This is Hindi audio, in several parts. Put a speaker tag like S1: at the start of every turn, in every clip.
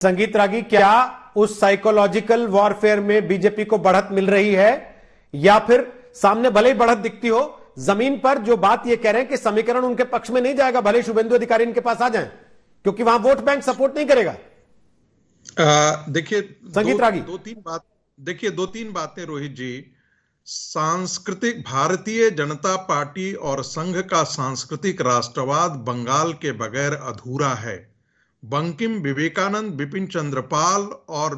S1: संगीत रागी, क्या उस साइकोलॉजिकल वॉरफेयर में बीजेपी को बढ़त मिल रही है, या फिर सामने भले ही बढ़त दिखती हो, जमीन पर जो बात ये कह रहे हैं कि समीकरण उनके पक्ष में नहीं जाएगा, भले शुभेंदु अधिकारी इनके पास आ जाएं, क्योंकि वहां वोट बैंक सपोर्ट नहीं करेगा।
S2: देखिए
S1: संगीत रागी,
S2: दो तीन बातें रोहित जी। सांस्कृतिक भारतीय जनता पार्टी और संघ का सांस्कृतिक राष्ट्रवाद बंगाल के बगैर अधूरा है। बंकिम विवेकानंद, बिपिन चंद्रपाल और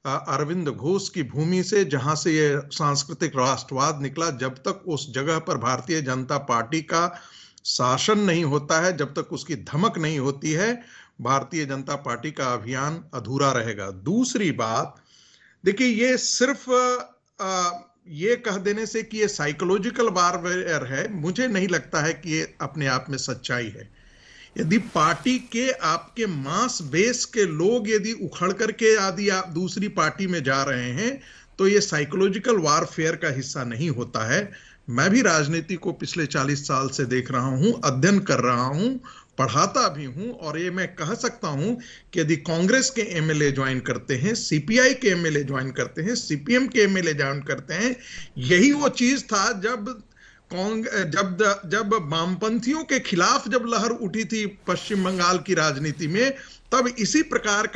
S2: अरविंद घोष की भूमि से जहां से यह सांस्कृतिक राष्ट्रवाद निकला, जब तक उस जगह पर भारतीय जनता पार्टी का शासन नहीं होता है, जब तक उसकी धमक नहीं होती है, भारतीय जनता पार्टी का अभियान अधूरा रहेगा। दूसरी बात, देखिए, ये सिर्फ ये कह देने से कि ये साइकोलॉजिकल वारफेयर है, मुझे नहीं लगता है कि ये अपने आप में सच्चाई है। यदि पार्टी के आपके मास बेस के लोग यदि उखड़ करके यदि आप दूसरी पार्टी में जा रहे हैं, तो ये साइकोलॉजिकल वारफेयर का हिस्सा नहीं होता है। मैं भी राजनीति को पिछले 40 साल से देख रहा हूं, अध्ययन कर रहा हूं, पढ़ाता भी हूं, और ये मैं कह सकता हूं कि यदि कांग्रेस के एमएलए ज्वाइन करते हैं, सीपीआई के एमएलए ज्वाइन करते हैं, सीपीएम के एमएलए ज्वाइन करते हैं, यही वो चीज था जब वामपंथियों के खिलाफ जब लहर उठी थी पश्चिम बंगाल की राजनीति में, तब इसी प्रकार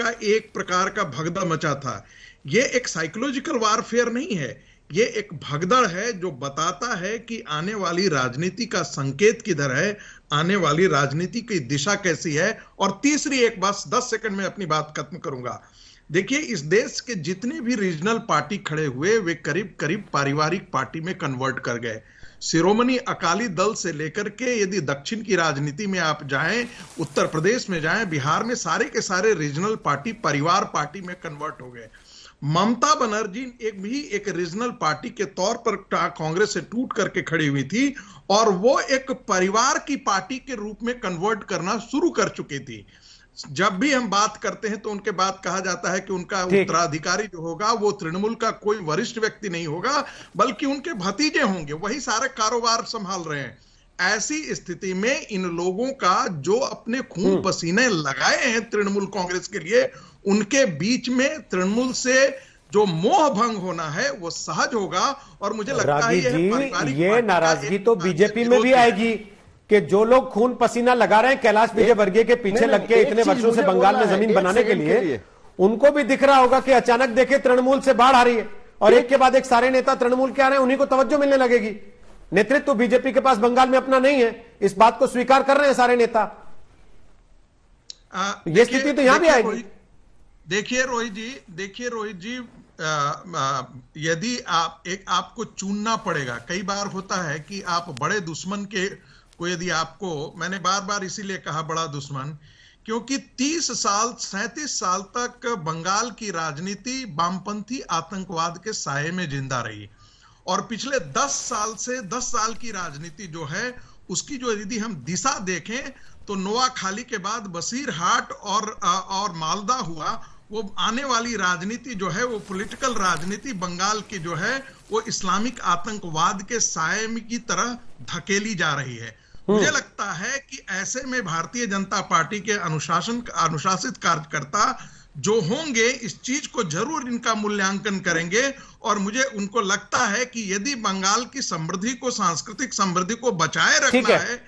S2: का भगदड़ मचा था। ये एक साइकोलॉजिकल वारफेयर नहीं है, ये एक भगदड़ है जो बताता है कि आने वाली राजनीति का संकेत किधर है, आने वाली राजनीति की दिशा कैसी है। और तीसरी एक बात, 10 सेकंड में अपनी बात खत्म करूंगा। देखिए, इस देश के जितने भी रीजनल पार्टी खड़े हुए, वे करीब करीब पारिवारिक पार्टी में कन्वर्ट कर गए। शिरोमणि अकाली दल से लेकर के यदि दक्षिण की राजनीति में आप जाएं, उत्तर प्रदेश में जाएं, बिहार में, सारे के सारे रीजनल पार्टी परिवार पार्टी में कन्वर्ट हो गए। ममता बनर्जी एक रीजनल पार्टी के तौर पर कांग्रेस से टूट करके खड़ी हुई थी, और वो एक परिवार की पार्टी के रूप में कन्वर्ट करना शुरू कर चुकी थी। जब भी हम बात करते हैं तो उनके बाद कहा जाता है कि उनका उत्तराधिकारी जो होगा वो तृणमूल का कोई वरिष्ठ व्यक्ति नहीं होगा, बल्कि उनके भतीजे होंगे, वही सारे कारोबार संभाल रहे हैं। ऐसी स्थिति में इन लोगों का जो अपने खून पसीने लगाए हैं तृणमूल कांग्रेस के लिए, उनके बीच में तृणमूल से जो मोह भंग होना है वो सहज होगा। और मुझे लगता है
S1: ये नाराजगी तो बीजेपी में भी आएगी कि जो लोग खून पसीना लगा रहे हैं कैलाश विजयवर्गीय के पीछे लग के इतने वर्षों से बंगाल में जमीन बनाने के लिए, उनको भी दिख रहा होगा कि अचानक देखे तृणमूल से बाढ़ आ रही है और एक के बाद एक सारे नेता तृणमूल के आ रहे हैं, उन्हीं को तवज्जो मिलने लगेगी। नेतृत्व बीजेपी के पास बंगाल में अपना नहीं है, इस बात को स्वीकार कर रहे हैं सारे नेता। ये स्थिति तो यहां भी आएगी।
S2: देखिए रोहित जी, यदि आपको चुनना पड़ेगा, कई बार होता है कि आप बड़े दुश्मन को यदि आपको, मैंने बार बार इसीलिए कहा बड़ा दुश्मन, क्योंकि 37 साल तक बंगाल की राजनीति वामपंथी आतंकवाद के साये में जिंदा रही, और पिछले 10 साल की राजनीति जो है उसकी जो यदि हम दिशा देखें तो नोआखाली के बाद बसीरहाट और मालदा हुआ, वो आने वाली राजनीति जो है वो पॉलिटिकल राजनीति बंगाल की जो है वो इस्लामिक आतंकवाद के साये की तरह धकेली जा रही है। मुझे लगता है कि ऐसे में भारतीय जनता पार्टी के अनुशासित कार्यकर्ता जो होंगे इस चीज को जरूर इनका मूल्यांकन करेंगे, और मुझे उनको लगता है कि यदि बंगाल की समृद्धि को, सांस्कृतिक समृद्धि को बचाए रखना है